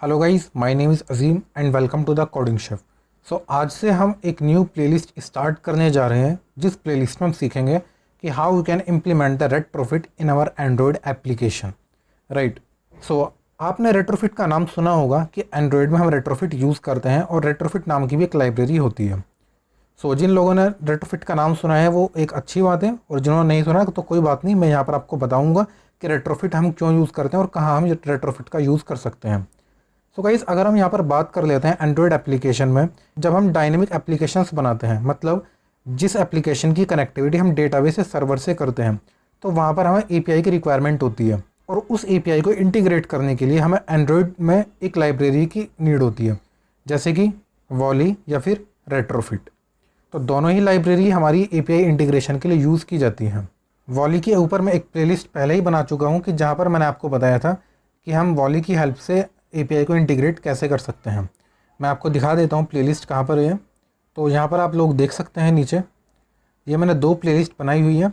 Hello guys, my name is Azeem and welcome to the coding chef. आज से हम एक न्यू प्लेलिस्ट स्टार्ट करने जा रहे हैं, जिस प्लेलिस्ट में हम सीखेंगे कि how we can implement the retrofit in our Android application. Right. So आपने रेट्रोफिट का नाम सुना होगा कि एंड्रॉयड में हम रेट्रोफिट यूज़ करते हैं और रेट्रोफिट नाम की भी एक लाइब्रेरी होती है। जिन लोगों ने रेट्रोफिट का नाम सुना है वो एक अच्छी बात है, और जिन्होंने नहीं सुना तो कोई बात नहीं, मैं यहाँ पर आपको बताऊँगा कि रेट्रोफिट हम क्यों यूज़ करते हैं और कहाँ हम रेट्रोफिट का यूज़ कर सकते हैं। गाइस, अगर हम यहाँ पर बात कर लेते हैं एंड्रॉयड एप्लीकेशन में, जब हम डायनेमिक एप्लीकेशंस बनाते हैं, मतलब जिस एप्लीकेशन की कनेक्टिविटी हम डेटाबेस से सर्वर से करते हैं, तो वहाँ पर हमें एपीआई की रिक्वायरमेंट होती है, और उस एपीआई को इंटीग्रेट करने के लिए हमें एंड्रॉयड में एक लाइब्रेरी की नीड होती है, जैसे कि वॉली या फिर रेट्रोफिट। तो दोनों ही लाइब्रेरी हमारी एपीआई इंटीग्रेशन के लिए यूज़ की जाती हैं। वॉली के ऊपर मैं एक प्लेलिस्ट पहले ही बना चुका हूँ कि जहाँ पर मैंने आपको बताया था कि हम वॉली की हेल्प से एपीआई को इंटीग्रेट कैसे कर सकते हैं। मैं आपको दिखा देता हूँ प्लेलिस्ट कहाँ पर है। तो यहाँ पर आप लोग देख सकते हैं नीचे, ये मैंने दो प्लेलिस्ट बनाई हुई है।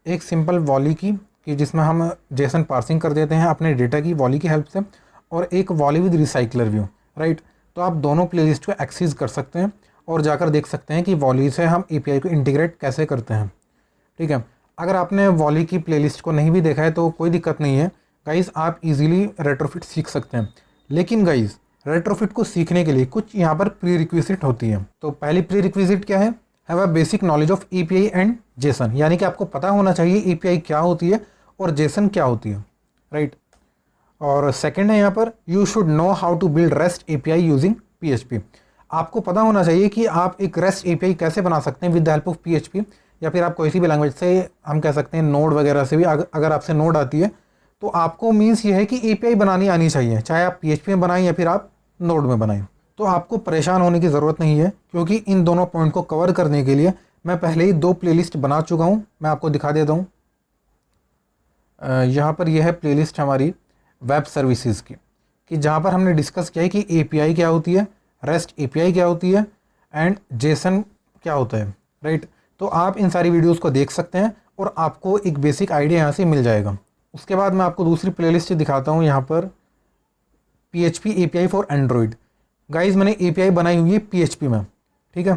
एक सिंपल वॉली की कि जिसमें हम जेसन पार्सिंग कर देते हैं अपने डेटा की वॉली की हेल्प से, और एक Volley with recycler view. Right. तो आप दोनों प्लेलिस्ट को एक्सेस कर सकते हैं और जाकर देख सकते हैं कि वॉली से हम एपीआई को इंटीग्रेट कैसे करते हैं। ठीक है। अगर आपने वॉली की प्लेलिस्ट को नहीं भी देखा है तो कोई दिक्कत नहीं है गाइस, आप इजीली रेट्रोफिट सीख सकते हैं। लेकिन गाइस, रेट्रोफिट को सीखने के लिए कुछ यहाँ पर प्री रिक्विजिट होती है। तो पहली प्री रिक्विजिट क्या है? Have a basic knowledge of API and Jason, यानी कि आपको पता होना चाहिए एपीआई क्या होती है और जेसन क्या होती है। राइट। और सेकंड है यहाँ पर, you should know how to build REST API using PHP. आपको पता होना चाहिए कि आप एक रेस्ट एपीआई कैसे बना सकते हैं with the help of PHP, या फिर आप कोई सी भी लैंग्वेज से, हम कह सकते हैं नोड वगैरह से भी। अगर आपसे नोड आती है तो आपको मीन्स ये है कि एपीआई बनानी आनी चाहिए, चाहे आप पीएचपी में बनाएं या फिर आप नोड में बनाएं। तो आपको परेशान होने की ज़रूरत नहीं है, क्योंकि इन दोनों पॉइंट को कवर करने के लिए मैं पहले ही दो प्लेलिस्ट बना चुका हूँ। मैं आपको दिखा देता हूँ। यहाँ पर यह है प्लेलिस्ट हमारी वेब सर्विसेज की, कि जहाँ पर हमने डिस्कस किया है कि एपीआई क्या होती है, रेस्ट एपीआई क्या होती है, एंड जेसन क्या होता है। राइट। तो आप इन सारी वीडियोस को देख सकते हैं और आपको एक बेसिक आइडिया यहाँ से मिल जाएगा। उसके बाद मैं आपको दूसरी प्लेलिस्ट दिखाता हूँ, यहाँ पर PHP API for Android. Guys, मैंने एपीआई बनाई हुई है पीएचपी में। ठीक है।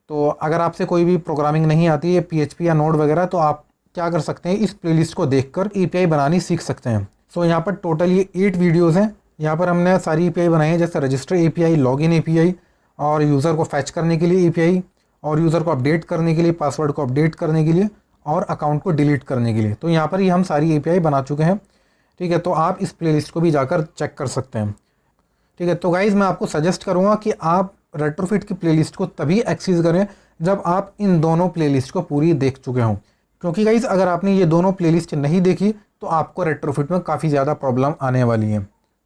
तो अगर आपसे कोई भी प्रोग्रामिंग नहीं आती है पीएचपी या नोड वगैरह, तो आप क्या कर सकते हैं, इस प्लेलिस्ट को देखकर एपीआई बनानी सीख सकते हैं। यहाँ पर टोटल ये 8 वीडियोज़ हैं। यहाँ पर हमने सारी एपीआई बनाई है, जैसे रजिस्टर एपीआई, लॉगिन एपीआई, और यूज़र को फैच करने के लिए एपीआई, और यूज़र को अपडेट करने के लिए, पासवर्ड को अपडेट करने के लिए, और अकाउंट को डिलीट करने के लिए। तो यहाँ पर ही हम सारी एपीआई बना चुके हैं। ठीक है। तो आप इस प्लेलिस्ट को भी जाकर चेक कर सकते हैं। ठीक है। तो गाइज़, मैं आपको सजेस्ट करूँगा कि आप रेट्रोफिट की प्लेलिस्ट को तभी एक्सेस करें जब आप इन दोनों प्लेलिस्ट को पूरी देख चुके हों, क्योंकि गाइज़ अगर आपने ये दोनों प्लेलिस्ट नहीं देखी तो आपको रेट्रोफिट में काफ़ी ज़्यादा प्रॉब्लम आने वाली है।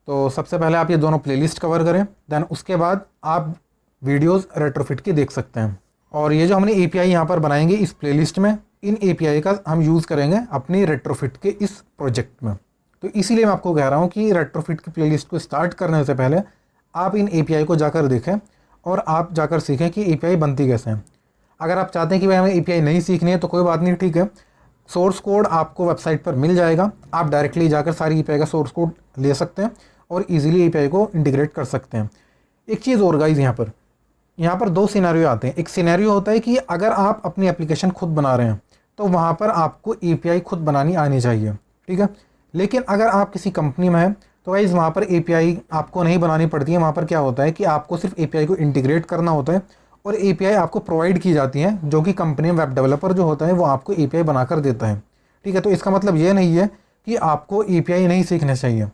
तो सबसे पहले आप ये दोनों प्लेलिस्ट कवर करें, देन उसके बाद आप वीडियोस रेट्रोफिट की देख सकते हैं। और ये जो हमने एपीआई यहाँ पर बनाएंगे इस प्लेलिस्ट में, इन एपीआई का हम यूज़ करेंगे अपनी रेट्रोफिट के इस प्रोजेक्ट में। तो इसीलिए मैं आपको कह रहा हूँ कि रेट्रोफिट की प्लेलिस्ट को स्टार्ट करने से पहले आप इन एपीआई को जाकर देखें और आप जाकर सीखें कि एपीआई बनती कैसे हैं। अगर आप चाहते हैं कि भाई हमें एपीआई नहीं सीखनी है तो कोई बात नहीं, ठीक है। सोर्स कोड आपको वेबसाइट पर मिल जाएगा, आप डायरेक्टली जाकर सारी एपीआई का सोर्स कोड ले सकते हैं और इजीली एपीआई को इंटीग्रेट कर सकते हैं। एक चीज़ और गाइस, यहाँ पर दो सिनेरियो आते हैं। एक सिनेरियो होता है कि अगर आप अपनी एप्लीकेशन खुद बना रहे हैं तो वहाँ पर आपको एपीआई खुद बनानी आनी चाहिए। ठीक है। लेकिन अगर आप किसी कंपनी में हैं तो गाइस वहाँ पर एपीआई आपको नहीं बनानी पड़ती है। वहाँ पर क्या होता है कि आपको सिर्फ एपीआई को इंटीग्रेट करना होता है, और एपीआई आपको प्रोवाइड की जाती हैं, जो कि कंपनी में वेब डेवलपर जो होता है वो आपको एपीआई बनाकर देता है। ठीक है। तो इसका मतलब ये नहीं है कि आपको एपीआई नहीं सीखना चाहिए।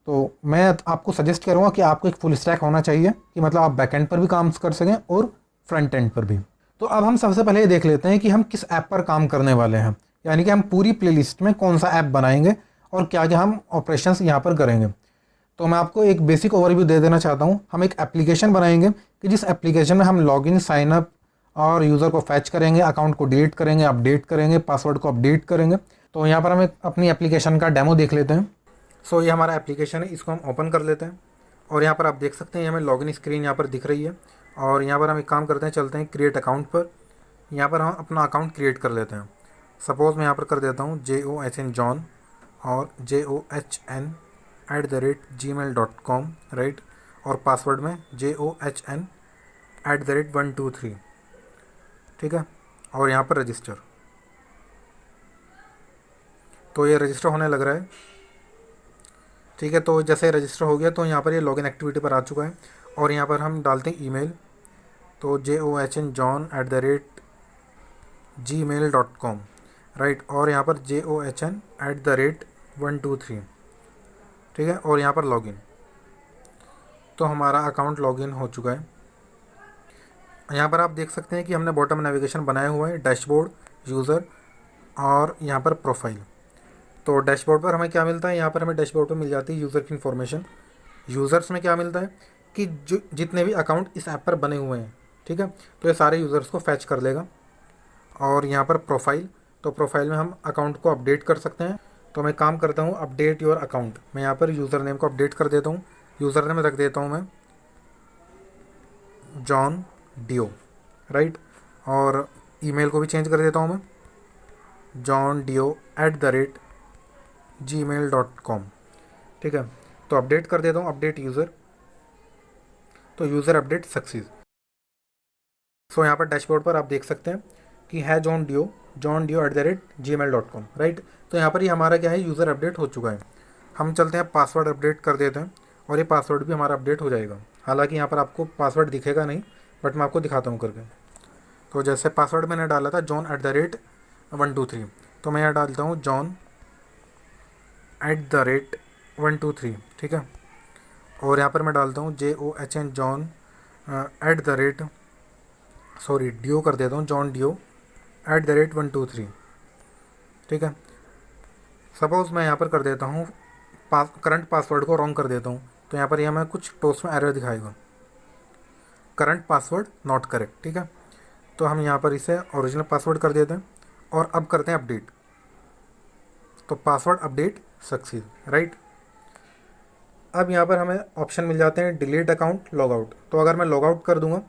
तो मैं आपको सजेस्ट करूँगा कि आपको एक फुल स्टैक होना चाहिए, कि मतलब आप बैकएंड पर भी काम कर सकें और फ्रंट एंड पर भी। तो अब हम सबसे पहले ये देख लेते हैं कि हम किस ऐप पर काम करने वाले हैं, यानी कि हम पूरी प्लेलिस्ट में कौन सा ऐप बनाएंगे और क्या क्या हम ऑपरेशंस यहाँ पर करेंगे। तो मैं आपको एक बेसिक ओवरव्यू दे देना चाहता हूँ। हम एक एप्लीकेशन बनाएंगे कि जिस एप्लीकेशन में हम लॉगिन, साइन अप और यूज़र को फैच करेंगे, अकाउंट को डिलीट करेंगे, अपडेट करेंगे, पासवर्ड को अपडेट करेंगे। तो यहाँ पर हम अपनी एप्लीकेशन का डेमो देख लेते हैं। ये हमारा एप्लीकेशन है, इसको हम ओपन कर लेते हैं। और यहाँ पर आप देख सकते हैं हमें लॉगिन स्क्रीन यहाँ पर दिख रही है। और यहाँ पर हम एक काम करते हैं, चलते हैं क्रिएट अकाउंट पर। यहाँ पर हम अपना अकाउंट क्रिएट कर लेते हैं। सपोज़ मैं यहाँ पर कर देता हूँ JOHN जॉन और JOHN @gmail.com। राइट। और पासवर्ड में JOHN@123, ठीक है। और यहाँ पर रजिस्टर, तो ये रजिस्टर होने लग रहा है, ठीक है। तो जैसे रजिस्टर हो गया तो यहाँ पर ये लॉगिन एक्टिविटी पर आ चुका है और यहाँ पर हम डालते हैं ईमेल, तो john@gmail.com, राइट। और यहाँ पर JOHN@123, ठीक है। और यहाँ पर लॉगिन, तो हमारा अकाउंट लॉगिन हो चुका है। यहाँ पर आप देख सकते हैं कि हमने बॉटम नेविगेशन बनाया हुआ है, डैशबोर्ड, यूज़र और यहाँ पर प्रोफाइल। तो डैशबोर्ड पर हमें क्या मिलता है, यहाँ पर हमें डैशबोर्ड पर मिल जाती है यूज़र की इन्फॉर्मेशन। यूज़र्स में क्या मिलता है कि जो जितने भी अकाउंट इस ऐप पर बने हुए हैं, ठीक है, तो ये सारे यूज़र्स को फैच कर लेगा। और यहाँ पर प्रोफाइल, तो प्रोफाइल में हम अकाउंट को अपडेट कर सकते हैं। तो मैं काम करता हूँ अपडेट योर अकाउंट, मैं यहाँ पर यूज़र नेम को अपडेट कर देता हूँ। यूज़र नेम रख देता हूँ मैं जॉन डियो, राइट। और ईमेल को भी चेंज कर देता हूँ मैं johndio@gmail.com, ठीक है। तो अपडेट कर देता हूँ, अपडेट यूज़र, तो यूज़र अपडेट सक्सीड। सो यहाँ पर डैशबोर्ड पर आप देख सकते हैं कि है johndio@gmail.com, राइट। तो यहाँ पर ही हमारा क्या है, यूज़र अपडेट हो चुका है। हम चलते हैं पासवर्ड अपडेट कर देते हैं और ये पासवर्ड भी हमारा अपडेट हो जाएगा। हालांकि यहाँ पर आपको पासवर्ड दिखेगा नहीं, बट मैं आपको दिखाता हूँ करके। तो जैसे पासवर्ड मैंने डाला था john@123, तो मैं यहाँ डालता हूँ john@123, ठीक है। और यहाँ पर मैं डालता हूँ JOHN जॉन dio कर देता हूँ john@123, ठीक है। सपोज़ मैं यहाँ पर कर देता हूँ करंट पासवर्ड को रॉन्ग कर देता हूँ, तो यहाँ पर यह हमें कुछ टोस्ट में एरर दिखाएगा, करंट पासवर्ड नॉट करेक्ट, ठीक है। तो हम यहाँ पर इसे ओरिजिनल पासवर्ड कर देते हैं और अब करते हैं अपडेट, तो पासवर्ड अपडेट सक्सीड, राइट। अब यहाँ पर हमें ऑप्शन मिल जाते हैं डिलीट अकाउंट, लॉग आउट। तो अगर मैं लॉग आउट कर दूंगा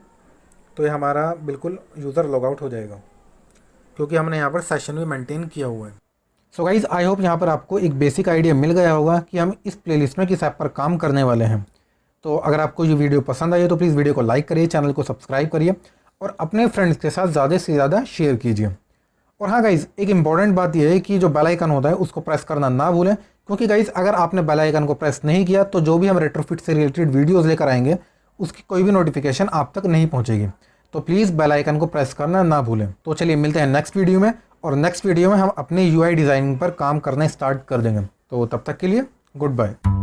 तो ये हमारा बिल्कुल यूज़र लॉग आउट हो जाएगा, क्योंकि हमने यहाँ पर सेशन भी मेंटेन किया हुआ है। सो गाइज़, आई होप यहाँ पर आपको एक बेसिक आइडिया मिल गया होगा कि हम इस प्लेलिस्ट में किस ऐप पर काम करने वाले हैं। तो अगर आपको ये वीडियो पसंद आई तो प्लीज़ वीडियो को लाइक करिए, चैनल को सब्सक्राइब करिए और अपने फ्रेंड्स के साथ ज़्यादा से ज़्यादा शेयर कीजिए। और हाँ गाइज़, एक इंपॉर्टेंट बात यह है कि जो बेल आइकन होता है उसको प्रेस करना ना भूलें, क्योंकि गाइज़ अगर आपने बेल आइकन को प्रेस नहीं किया तो जो भी हम रेट्रोफिट से रिलेटेड वीडियोज़ लेकर आएंगे उसकी कोई भी नोटिफिकेशन आप तक नहीं पहुँचेगी। तो प्लीज़ बेल आइकन को प्रेस करना ना भूलें। तो चलिए मिलते हैं नेक्स्ट वीडियो में, और नेक्स्ट वीडियो में हम अपने UI डिज़ाइनिंग पर काम करना स्टार्ट कर देंगे। तो तब तक के लिए गुड बाय।